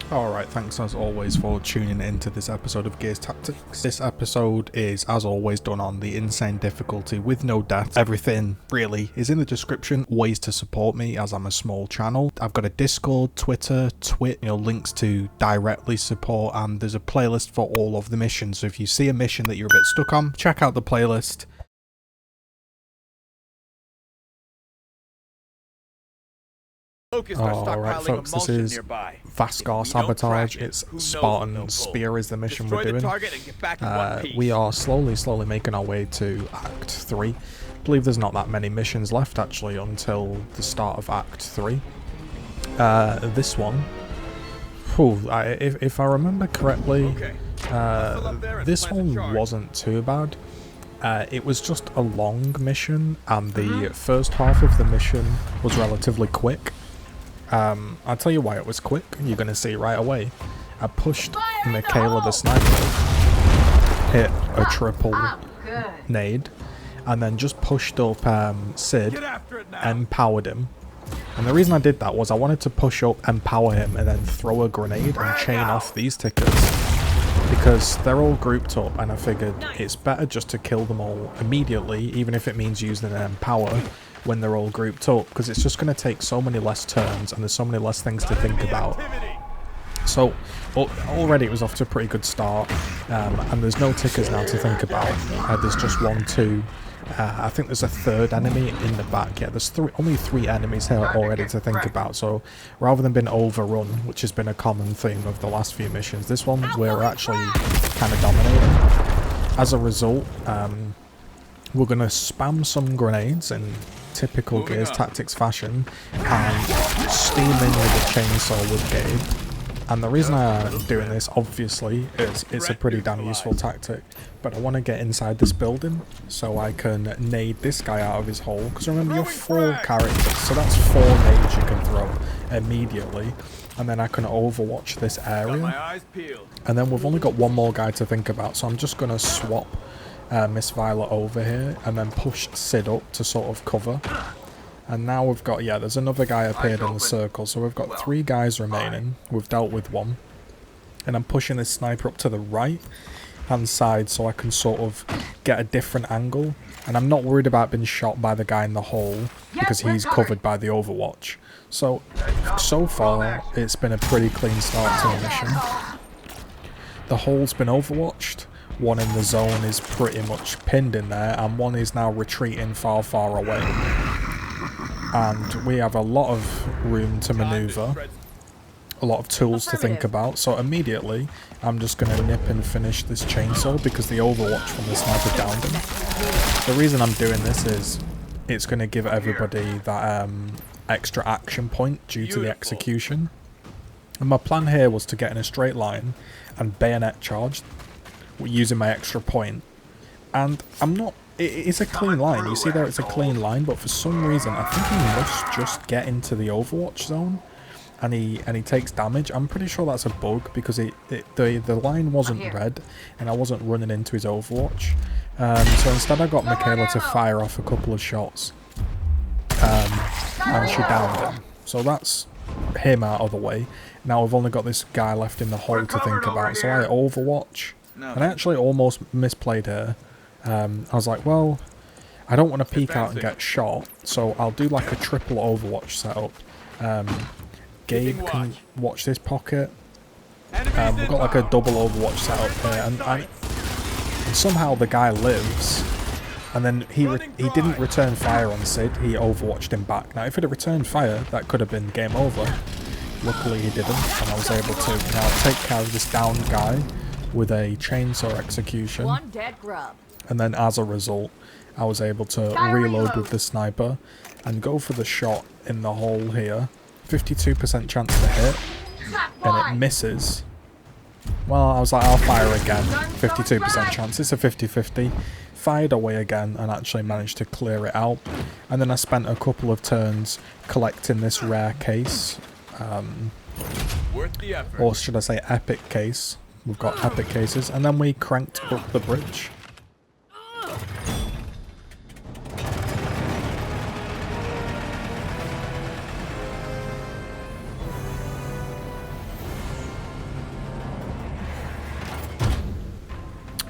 Alright, thanks as always for tuning into this episode of Gears Tactics. This episode is, as always, done on the insane difficulty with no death. Everything, really, is in the description. Ways to support me, as I'm a small channel. I've got a Discord, Twitter, Twit, links to directly support, and there's a playlist for all of the missions. So if you see a mission that you're a bit stuck on, check out the playlist. Alright folks, this is Vascar Sabotage. It's Spartan Spear is the mission we're doing. We are slowly making our way to Act 3. I believe there's not that many missions left actually until the start of Act 3. This one, if I remember correctly, this one wasn't too bad. It was just a long mission, and the first half of the mission was relatively quick. I'll tell you why it was quick, you're going to see right away. I pushed Michaela the sniper, hit a triple nade, and then just pushed up Sid, empowered him. And the reason I did that was I wanted to push up, empower him, and then throw a grenade and chain off these tickers. Because they're all grouped up, and I figured it's better just to kill them all immediately, even if it means using an empower when they're all grouped up, because it's just going to take so many less turns and there's so many less things to think about. So already it was off to a pretty good start, and there's no tickers now to think about. There's just 1, 2. I think there's a third enemy in the back. Yeah, there's only 3 enemies here already to think about. So rather than being overrun, which has been a common theme of the last few missions, this one we're actually kind of dominating. As a result, we're going to spam some grenades in typical Gears Tactics fashion and steam in with a chainsaw with Gabe. And the reason I'm doing this, obviously, is it's a pretty damn useful tactic. But I want to get inside this building so I can nade this guy out of his hole. Because remember, you're 4 characters, so that's 4 nades you can throw immediately. And then I can overwatch this area. And then we've only got 1 more guy to think about, so I'm just going to swap Miss Violet over here and then push Sid up to sort of cover. And now we've got, yeah, there's another guy appeared in the circle, so we've got 3 guys remaining. We've dealt with 1. And I'm pushing this sniper up to the right hand side so I can sort of get a different angle. And I'm not worried about being shot by the guy in the hole because he's covered by the overwatch. So far it's been a pretty clean start to the mission. The hole's been overwatched. 1 in the zone is pretty much pinned in there, and 1 is now retreating far away. And we have a lot of room to maneuver, a lot of tools to think about, so immediately I'm just going to nip and finish this chainsaw because the overwatch from the sniper downed him. The reason I'm doing this is it's going to give everybody that extra action point due to the execution. And my plan here was to get in a straight line and bayonet charge using my extra point, and it's a clean line. You see there, it's a clean line, but for some reason I think he must just get into the overwatch zone and he takes damage. I'm pretty sure that's a bug because the line wasn't red and I wasn't running into his overwatch. So instead I got Michaela to fire off a couple of shots, and she downed him. So that's him out of the way. Now we've only got this guy left in the hole to think about, so I overwatch. And I actually almost misplayed her. I was like, well, I don't want to peek out and get shot, so I'll do like a triple overwatch setup. Gabe can watch this pocket. We've got like a double overwatch setup here, and somehow the guy lives. And then he didn't return fire on Sid, he overwatched him back. Now if he'd have returned fire, that could have been game over. Luckily he didn't, and I was able to now take care of this downed guy with a chainsaw execution. 1 dead grub. And then as a result, I was able to reload with the sniper and go for the shot in the hole here. 52% chance to hit, and it misses. Well, I was like, I'll fire again. 52% chance. It's a 50-50. Fired away again and actually managed to clear it out. And then I spent a couple of turns collecting this rare case. Or should I say epic case. We've got epic cases. And then we cranked up the bridge.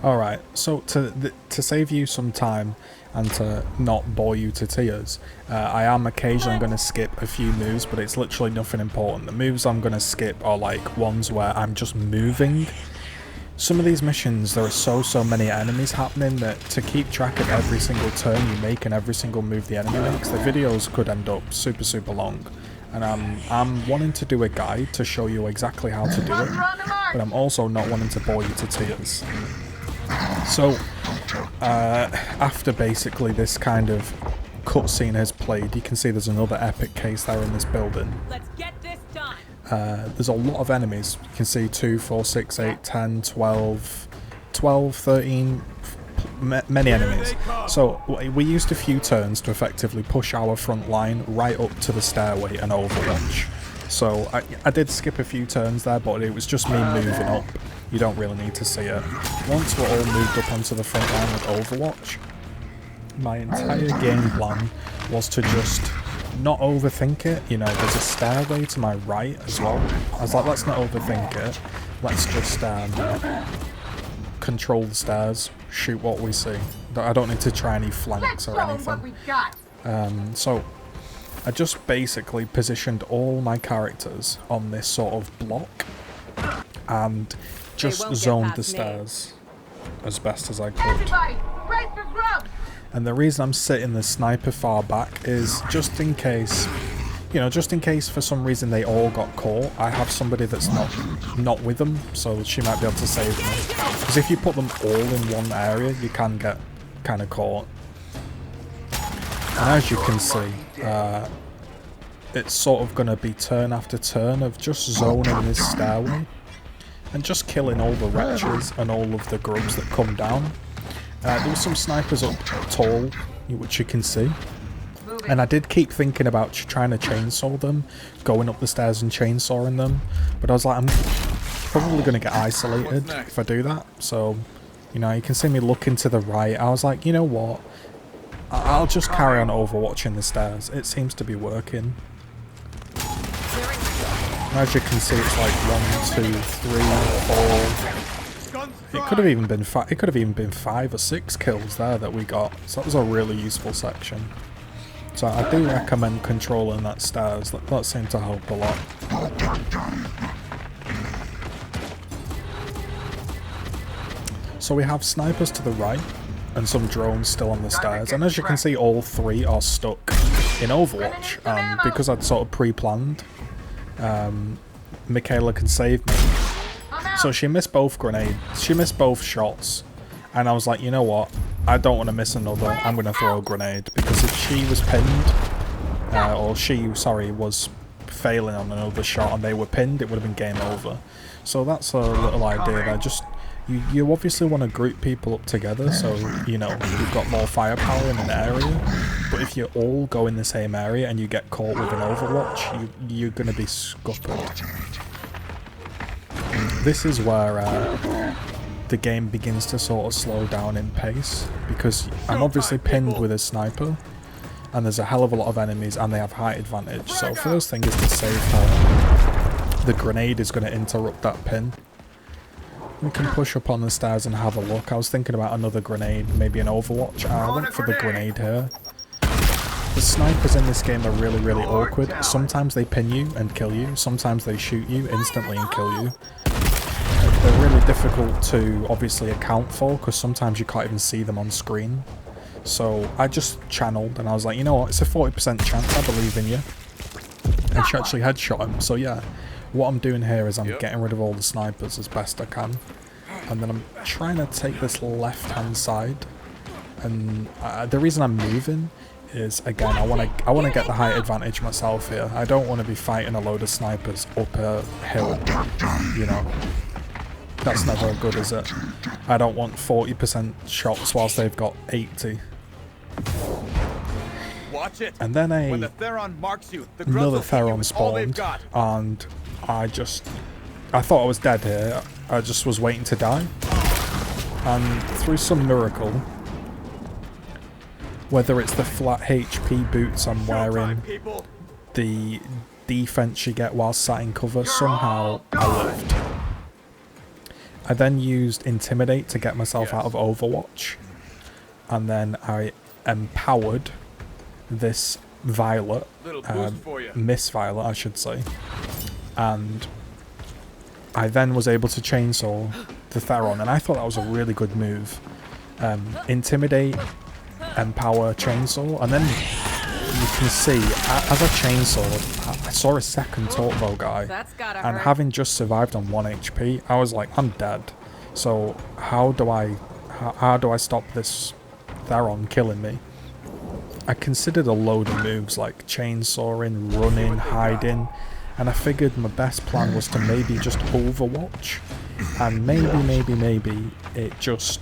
Alright, so to save you some time and to not bore you to tears, I am occasionally going to skip a few moves, but it's literally nothing important. The moves I'm going to skip are like ones where I'm just moving. Some of these missions, there are so many enemies happening that to keep track of every single turn you make and every single move the enemy makes, the videos could end up super long. And I'm wanting to do a guide to show you exactly how to do it, but I'm also not wanting to bore you to tears. So, after basically this kind of cutscene has played, you can see there's another epic case there in this building. Let's get this done. There's a lot of enemies. You can see 2, 4, 6, 8, 10, 12, 13, many enemies. So we used a few turns to effectively push our front line right up to the stairway and Overwatch. So I did skip a few turns there, but it was just me moving up. You don't really need to see it. Once we're all moved up onto the front line with Overwatch, my entire game plan was to just not overthink it. You know, there's a stairway to my right as well. I was like, let's not overthink it. Let's just control the stairs, shoot what we see. I don't need to try any flanks or anything. So I just basically positioned all my characters on this sort of block and just zoned the stairs as best as I could. And the reason I'm sitting the sniper far back is just in case, you know, just in case for some reason they all got caught, I have somebody that's not with them, so she might be able to save them. Because if you put them all in one area, you can get kind of caught. And as you can see, it's sort of going to be turn after turn of just zoning this stairway and just killing all the wretches and all of the grubs that come down. There were some snipers up tall, which you can see. And I did keep thinking about trying to chainsaw them, going up the stairs and chainsawing them. But I was like, I'm probably going to get isolated if I do that. So, you know, you can see me looking to the right. I was like, you know what? I'll just carry on overwatching the stairs. It seems to be working. As you can see, it's like 1, 2, 3, 4. It could have even been 5. It could have even been 5 or 6 kills there that we got. So that was a really useful section. So I do recommend controlling that stairs. That seemed to help a lot. So we have snipers to the right and some drones still on the stairs. And as you can see, all 3 are stuck in Overwatch. Because I'd sort of pre-planned, Michaela can save me. So she missed both grenades. She missed both shots. And I was like, you know what? I don't want to miss another. I'm going to throw a grenade. Because if she was pinned, or she, sorry, was failing on another shot and they were pinned, it would have been game over. So that's a little idea there. Just, you obviously want to group people up together so, you know, you've got more firepower in an area. But if you all go in the same area and you get caught with an Overwatch, you're going to be scuppered. This is where the game begins to sort of slow down in pace, because I'm obviously pinned with a sniper and there's a hell of a lot of enemies and they have height advantage. So first thing is to save her. The grenade is going to interrupt that pin. We can push up on the stairs and have a look. I was thinking about another grenade, maybe an Overwatch. I went for the grenade here. The snipers in this game are really awkward. Sometimes they pin you and kill you. Sometimes they shoot you instantly and kill you. They're really difficult to obviously account for because sometimes you can't even see them on screen. So I just channeled and I was like, you know what, it's a 40% chance, I believe in you. And she actually headshot him. So yeah, what I'm doing here is I'm getting rid of all the snipers as best I can. And then I'm trying to take this left-hand side. And the reason I'm moving is, again, I want to get the height advantage myself here. I don't want to be fighting a load of snipers up a hill, you know. That's never good, is it? I don't want 40% shots whilst they've got 80. Watch it. And then another Theron spawned, and I thought I was dead here. I just was waiting to die. And through some miracle, whether it's the flat HP boots I'm wearing, the defense you get while sat in cover, somehow I lived. I then used Intimidate to get myself out of Overwatch. And then I empowered this Violet, Miss Violet I should say. And I then was able to chainsaw the Theron, and I thought that was a really good move. Intimidate, empower, chainsaw, and then you can see, as I chainsawed, I saw a second Tortbow guy, and having just survived on 1 HP, I was like, I'm dead. So how do I stop this Theron killing me? I considered a load of moves like chainsawing, running, hiding, and I figured my best plan was to maybe just Overwatch, and maybe it just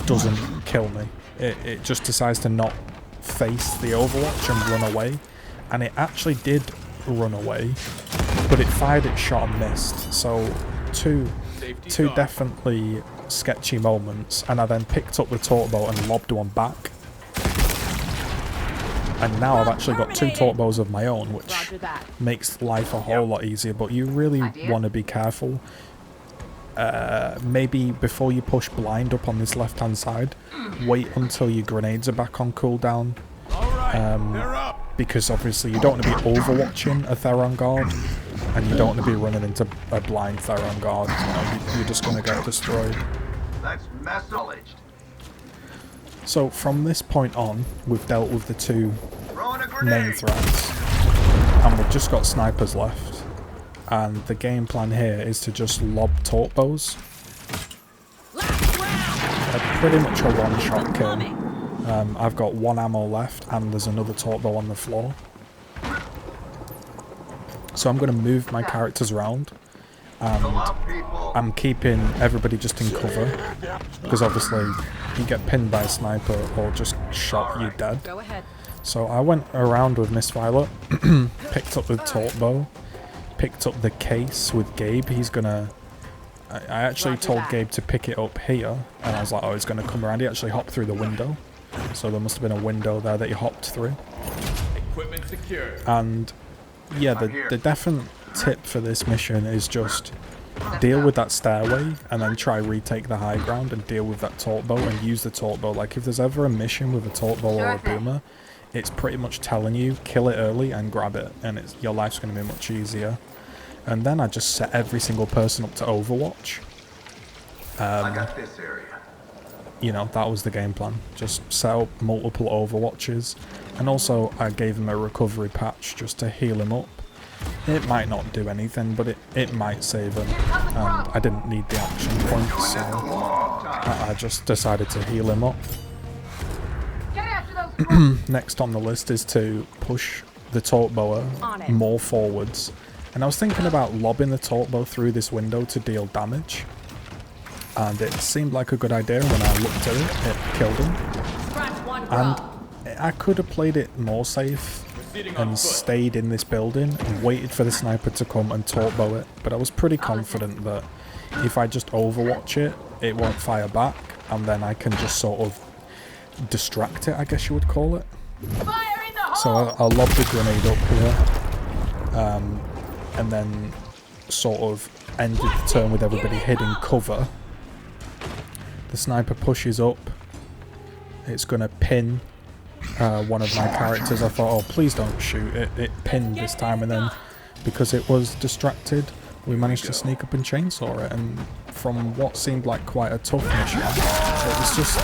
doesn't kill me. It just decides to not face the Overwatch and run away, and it actually did run away, but it fired its shot and missed. So two definitely sketchy moments, and I then picked up the Tortbow and lobbed one back. And now I've actually got 2 Tortbows of my own, which makes life a whole lot easier, but you really want to be careful. Maybe before you push blind up on this left hand side, wait until your grenades are back on cooldown. Because obviously you don't want to be overwatching a Theron guard, and you don't want to be running into a blind Theron guard. You know, you're just going to get destroyed. That's acknowledged. So from this point on, we've dealt with the 2 main threats, and we've just got snipers left. And the game plan here is to just lob Tortbows. Pretty much a one-shot kill. I've got 1 ammo left, and there's another Tortbow on the floor. So I'm going to move my characters around, and I'm keeping everybody just in cover, because obviously you get pinned by a sniper or just shot, you're dead. So I went around with Miss Violet, picked up the Tortbow, picked up the case with Gabe. He's gonna... I actually told Gabe to pick it up here, and I was like, oh, he's gonna come around. He actually hopped through the window, so there must have been a window there that he hopped through. Equipment secured. And yeah, the definite tip for this mission is just deal with that stairway and then try retake the high ground and deal with that Tortbow and use the Tortbow. Like, if there's ever a mission with a Tortbow or a Boomer, it's pretty much telling you kill it early and grab it, and your life's going to be much easier. And then I just set every single person up to Overwatch. I got this area. You know, that was the game plan. Just set up multiple Overwatches, and also I gave him a recovery patch just to heal him up. It might not do anything, but it might save him, and I didn't need the action points, so I just decided to heal him up. Next on the list is to push the Tortbower more forwards, and I was thinking about lobbing the Tortbow through this window to deal damage, and it seemed like a good idea. When I looked at it, it killed him, and I could have played it more safe and stayed in this building and waited for the sniper to come and Tortbow it, but I was pretty confident that if I just Overwatch it, it won't fire back, and then I can just sort of distract it, I guess you would call it. So I'll lob the grenade up here, and then sort of ended the turn with everybody hidden cover. The sniper pushes up, it's gonna pin one of my characters. I thought, oh, please don't shoot it. It pinned this time, and then because it was distracted, we managed to sneak up and chainsaw it, and from what seemed like quite a tough mission, it was just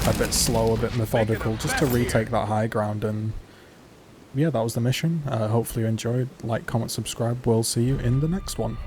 a bit slow, a bit methodical, just to retake that high ground. And yeah, that was the mission. Hopefully you enjoyed. Like, comment, subscribe. We'll see you in the next one.